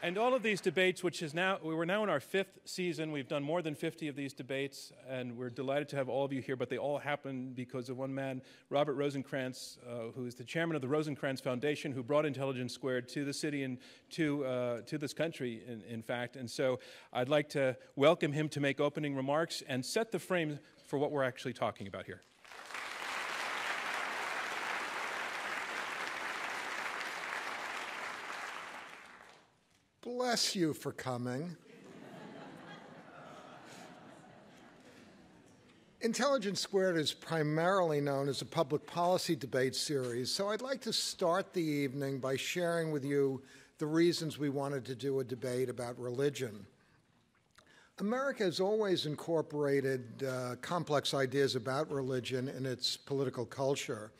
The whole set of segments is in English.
And all of these debates, we're now in our 5th season. We've done more than 50 of these debates, and we're delighted to have all of you here, but they all happen because of one man, Robert Rosencrantz, who is the chairman of the Rosencrantz Foundation, who brought Intelligence Squared to the city and to this country, in fact. And so I'd like to welcome him to make opening remarks and set the frame for what we're actually talking about here. Bless you for coming. Intelligence Squared is primarily known as a public policy debate series, so I'd like to start the evening by sharing with you the reasons we wanted to do a debate about religion. America has always incorporated complex ideas about religion in its political culture.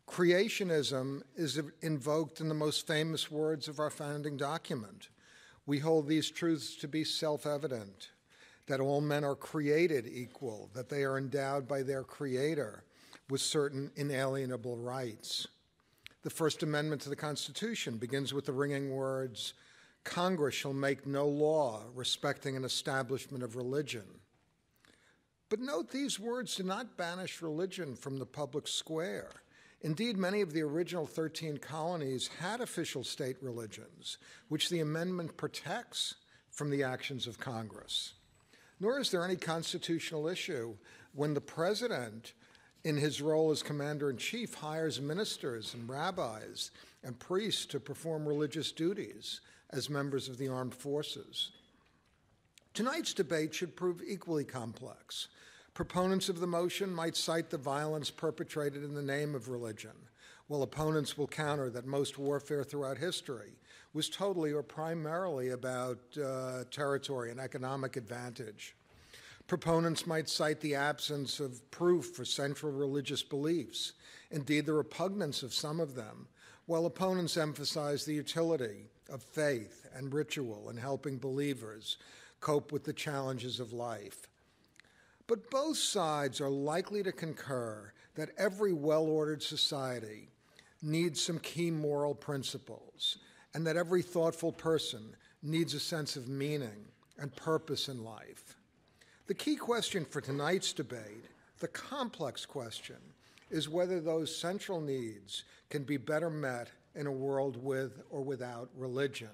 Creationism is invoked in the most famous words of our founding document. We hold these truths to be self-evident, that all men are created equal, that they are endowed by their Creator with certain inalienable rights. The First Amendment to the Constitution begins with the ringing words, "Congress shall make no law respecting an establishment of religion." But note, these words do not banish religion from the public square. Indeed, many of the original 13 colonies had official state religions, which the amendment protects from the actions of Congress. Nor is there any constitutional issue when the president, in his role as commander-in-chief, hires ministers and rabbis and priests to perform religious duties as members of the armed forces. Tonight's debate should prove equally complex. Proponents of the motion might cite the violence perpetrated in the name of religion, while opponents will counter that most warfare throughout history was totally or primarily about territory and economic advantage. Proponents might cite the absence of proof for central religious beliefs, indeed the repugnance of some of them, while opponents emphasize the utility of faith and ritual in helping believers cope with the challenges of life. But both sides are likely to concur that every well-ordered society needs some key moral principles, and that every thoughtful person needs a sense of meaning and purpose in life. The key question for tonight's debate, the complex question, is whether those central needs can be better met in a world with or without religion.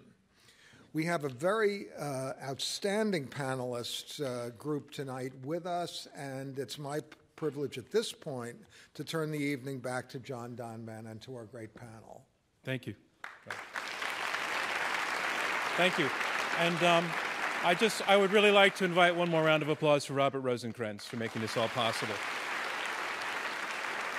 We have a very outstanding panelist group tonight with us, and it's my privilege at this point to turn the evening back to John Donvan and to our great panel. Thank you. Thank you. And I would really like to invite one more round of applause for Robert Rosencrantz for making this all possible.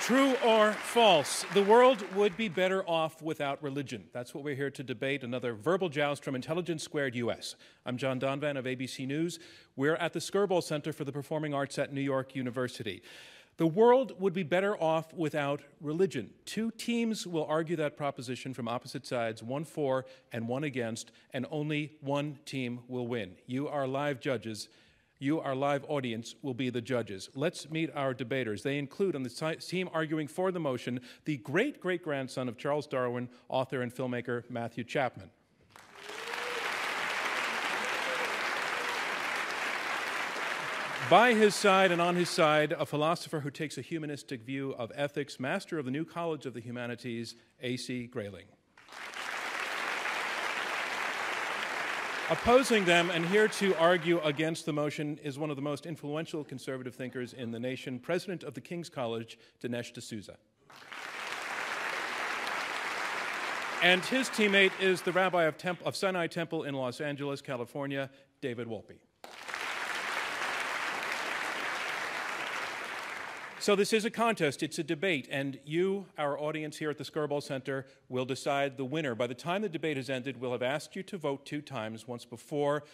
True or false, the world would be better off without religion. That's what we're here to debate, another verbal joust from Intelligence Squared US. I'm John Donvan of ABC News. We're at the Skirball Center for the Performing Arts at New York University. The world would be better off without religion. Two teams will argue that proposition from opposite sides, one for and one against, and only one team will win. You are live judges. You, our live audience, will be the judges. Let's meet our debaters. They include, on the team arguing for the motion, the great-great-grandson of Charles Darwin, author and filmmaker Matthew Chapman. By his side and on his side, a philosopher who takes a humanistic view of ethics, master of the New College of the Humanities, A.C. Grayling. Opposing them and here to argue against the motion is one of the most influential conservative thinkers in the nation, President of the King's College, Dinesh D'Souza. And his teammate is the Rabbi of Sinai Temple in Los Angeles, California, David Wolpe. So this is a contest, it's a debate, and you, our audience here at the Skirball Center, will decide the winner. By the time the debate has ended, we'll have asked you to vote 2 times, once before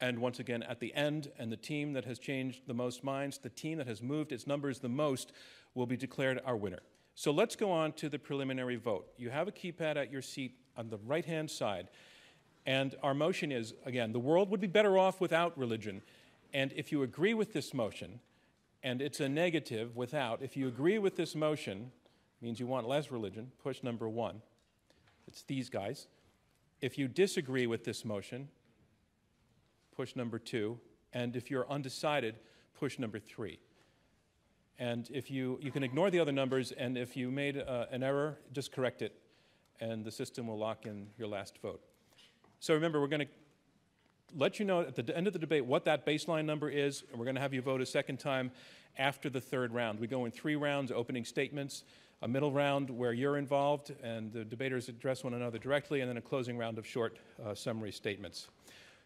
and once again at the end, and the team that has changed the most minds, the team that has moved its numbers the most, will be declared our winner. So let's go on to the preliminary vote. You have a keypad at your seat on the right-hand side, and our motion is, again, the world would be better off without religion, and if you agree with this motion, and it's a negative without. If you agree with this motion, means you want less religion, push number 1. It's these guys. If you disagree with this motion, push number 2. And if you're undecided, push number 3. And if you can ignore the other numbers, and if you made an error, just correct it, and the system will lock in your last vote. So remember, we're going to let you know at the end of the debate what that baseline number is, and we're going to have you vote a second time after the third round. We go in 3 rounds, opening statements, a middle round where you're involved and the debaters address one another directly, and then a closing round of short summary statements.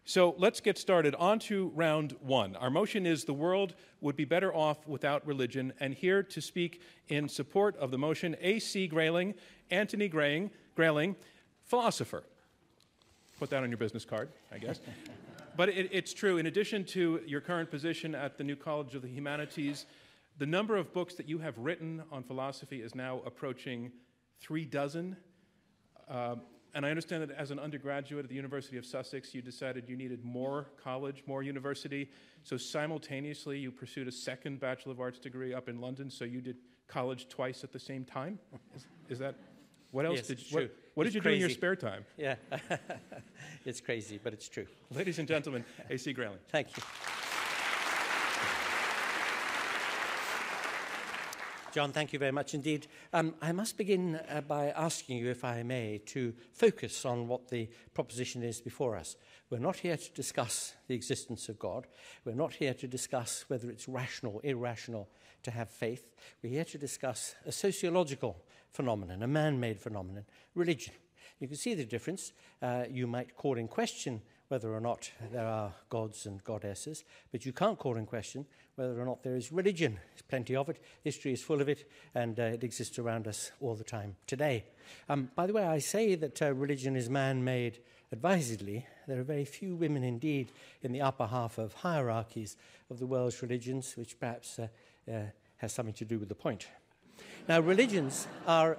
So let's get started. On to round 1. Our motion is the world would be better off without religion, and here to speak in support of the motion, A.C. Grayling, Anthony Grayling, philosopher. Put that on your business card, I guess. But it's true. In addition to your current position at the New College of the Humanities, the number of books that you have written on philosophy is now approaching 36. And I understand that as an undergraduate at the University of Sussex, you decided you needed more college, more university. So simultaneously, you pursued a second Bachelor of Arts degree up in London, so you did college twice at the same time? Is that... What else Yes, what did you do in your spare time? Yeah, it's crazy, but it's true. Ladies and gentlemen, A.C. Grayling. Thank you. John, thank you very much indeed. I must begin by asking you, if I may, to focus on what the proposition is before us. We're not here to discuss the existence of God. We're not here to discuss whether it's rational or irrational to have faith. We're here to discuss a sociological phenomenon, a man-made phenomenon, religion. You can see the difference. You might call in question whether or not there are gods and goddesses, but you can't call in question whether or not there is religion. There's plenty of it. History is full of it, and it exists around us all the time today. By the way, I say that religion is man-made advisedly. There are very few women indeed in the upper half of hierarchies of the world's religions, which perhaps has something to do with the point. Now, religions are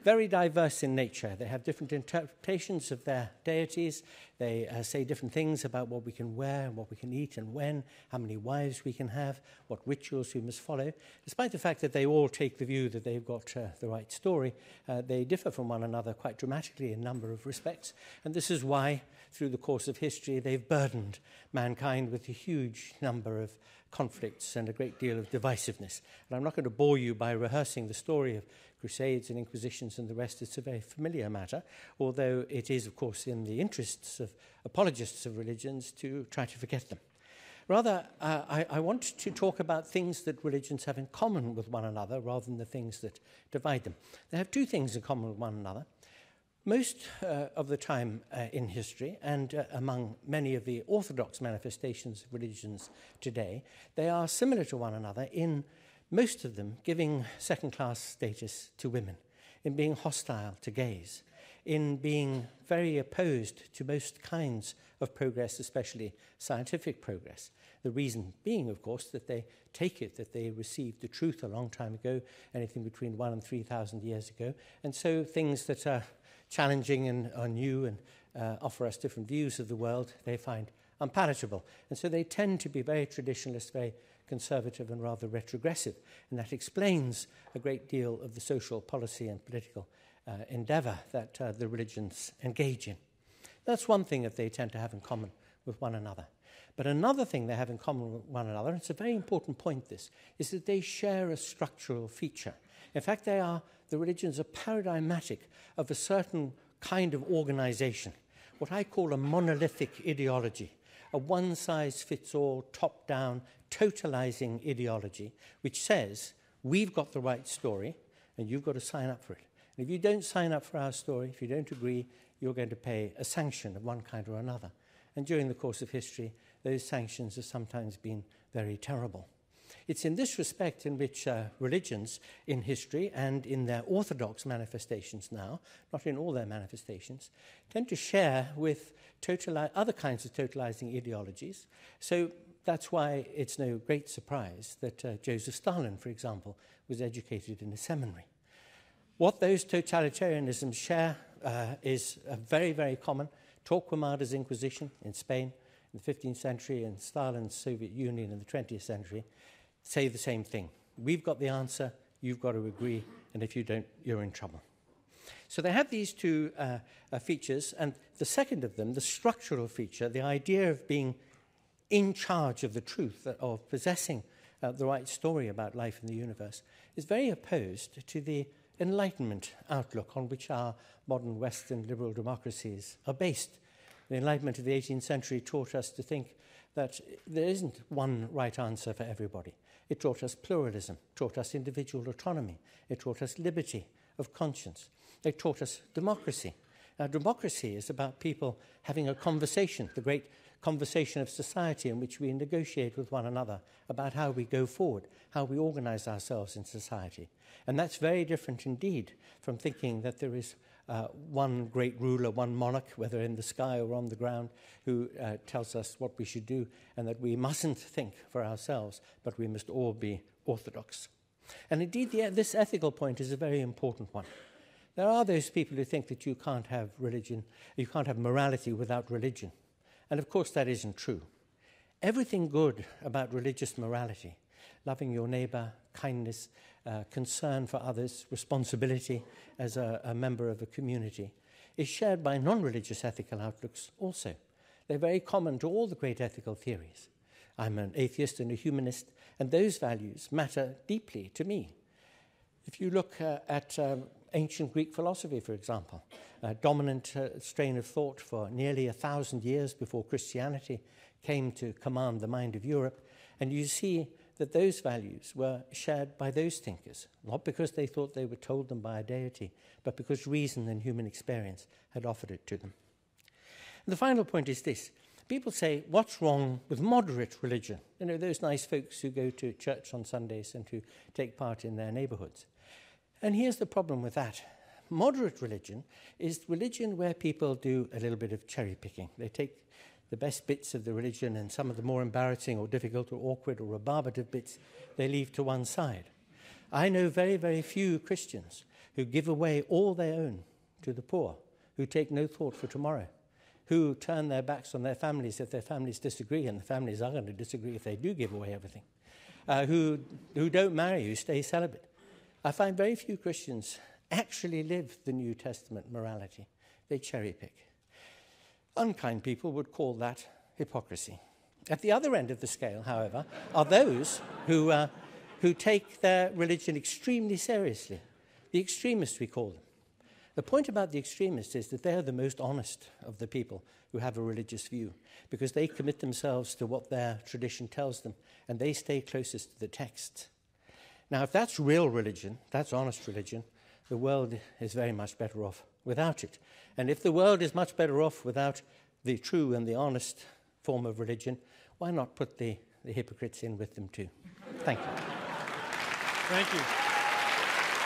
very diverse in nature. They have different interpretations of their deities. They say different things about what we can wear, what we can eat and when, how many wives we can have, what rituals we must follow. Despite the fact that they all take the view that they've got the right story, they differ from one another quite dramatically in a number of respects. And this is why, through the course of history, they've burdened mankind with a huge number of conflicts and a great deal of divisiveness. And I'm not going to bore you by rehearsing the story of Crusades and Inquisitions and the rest. It's a very familiar matter, although it is, of course, in the interests of apologists of religions to try to forget them. Rather, I want to talk about things that religions have in common with one another rather than the things that divide them. They have 2 things in common with one another. Most of the time in history, and among many of the orthodox manifestations of religions today, they are similar to one another in most of them giving second-class status to women, in being hostile to gays, in being very opposed to most kinds of progress, especially scientific progress. The reason being, of course, that they take it that they received the truth a long time ago, anything between 1,000 and 3,000 years ago, and so things that are challenging and are new and offer us different views of the world, they find unpalatable. And so they tend to be very traditionalist, very conservative and rather retrogressive. And that explains a great deal of the social policy and political endeavour that the religions engage in. That's one thing that they tend to have in common with one another. But another thing they have in common with one another, and it's a very important point this, is that they share a structural feature. In fact, the religions are paradigmatic of a certain kind of organization, what I call a monolithic ideology, a one-size-fits-all, top-down, totalizing ideology, which says, we've got the right story, and you've got to sign up for it. And if you don't sign up for our story, if you don't agree, you're going to pay a sanction of one kind or another. And during the course of history, those sanctions have sometimes been very terrible. It's in this respect in which religions in history and in their orthodox manifestations now, not in all their manifestations, tend to share with other kinds of totalizing ideologies. So that's why it's no great surprise that Joseph Stalin, for example, was educated in a seminary. What those totalitarianisms share is very, very common. Torquemada's Inquisition in Spain in the 15th century and Stalin's Soviet Union in the 20th century say the same thing. We've got the answer, you've got to agree, and if you don't, you're in trouble. So they have these two features, and the second of them, the structural feature, the idea of being in charge of the truth, of possessing the right story about life in the universe, is very opposed to the Enlightenment outlook on which our modern Western liberal democracies are based. The Enlightenment of the 18th century taught us to think that there isn't one right answer for everybody. It taught us pluralism, taught us individual autonomy, it taught us liberty of conscience. It taught us democracy. Now, democracy is about people having a conversation, the great conversation of society in which we negotiate with one another about how we go forward, how we organize ourselves in society. And that's very different indeed from thinking that there is one great ruler, one monarch, whether in the sky or on the ground, who tells us what we should do, and that we mustn't think for ourselves, but we must all be orthodox. And indeed, this ethical point is a very important one. There are those people who think that you can't have religion, you can't have morality without religion. And of course that isn't true. Everything good about religious morality, loving your neighbor, kindness, concern for others, responsibility as a member of a community, is shared by non-religious ethical outlooks also. They're very common to all the great ethical theories. I'm an atheist and a humanist, and those values matter deeply to me. If you look at ancient Greek philosophy, for example, a dominant strain of thought for nearly 1,000 years before Christianity came to command the mind of Europe, and you see that those values were shared by those thinkers, not because they thought they were told them by a deity, but because reason and human experience had offered it to them. And the final point is this. People say, what's wrong with moderate religion? You know, those nice folks who go to church on Sundays and who take part in their neighborhoods. And here's the problem with that. Moderate religion is religion where people do a little bit of cherry picking. They take the best bits of the religion and some of the more embarrassing or difficult or awkward or rebarbative bits they leave to one side. I know very, very few Christians who give away all they own to the poor, who take no thought for tomorrow, who turn their backs on their families if their families disagree, and the families are going to disagree if they do give away everything, who don't marry, who stay celibate. I find very few Christians actually live the New Testament morality. They cherry pick. Unkind people would call that hypocrisy. At the other end of the scale, however, are those who take their religion extremely seriously. The extremists, we call them. The point about the extremists is that they are the most honest of the people who have a religious view, because they commit themselves to what their tradition tells them, and they stay closest to the text. Now, if that's real religion, that's honest religion, the world is very much better off without it. And if the world is much better off without the true and the honest form of religion, why not put the hypocrites in with them too? Thank you. Thank you.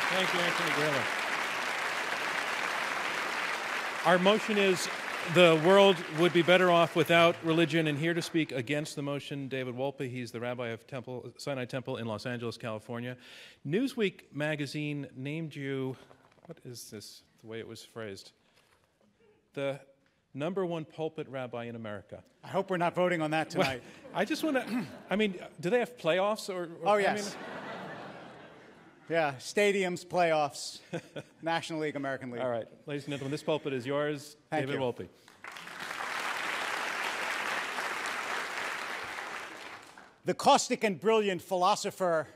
Thank you, Anthony Grayling. Our motion is the world would be better off without religion, and here to speak against the motion, David Wolpe. He's the rabbi of Sinai Temple in Los Angeles, California. Newsweek magazine named you, what is this, the way it was phrased? The #1 pulpit rabbi in America. I hope we're not voting on that tonight. Well, I just want to, I mean, do they have playoffs? Oh, yes. Yeah, stadiums, playoffs, National League, American League. All right. Ladies and gentlemen, this pulpit is yours. Thank David you. Wolpe. The caustic and brilliant philosopher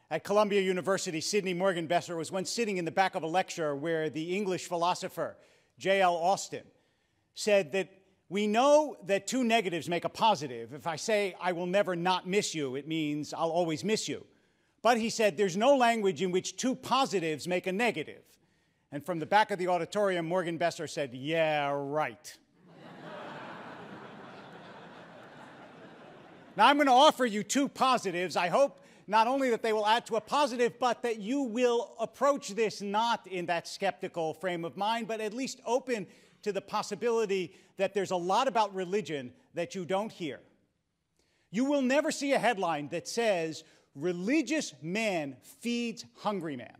at Columbia University, Sidney Morgenbesser, was once sitting in the back of a lecture where the English philosopher, J.L. Austin, said that we know that two negatives make a positive. If I say I will never not miss you, it means I'll always miss you. But he said there's no language in which two positives make a negative. And from the back of the auditorium, Morgenbesser said, yeah, right. Now, I'm going to offer you two positives. I hope not only that they will add to a positive, but that you will approach this not in that skeptical frame of mind, but at least open to the possibility that there's a lot about religion that you don't hear. You will never see a headline that says, religious man feeds hungry man.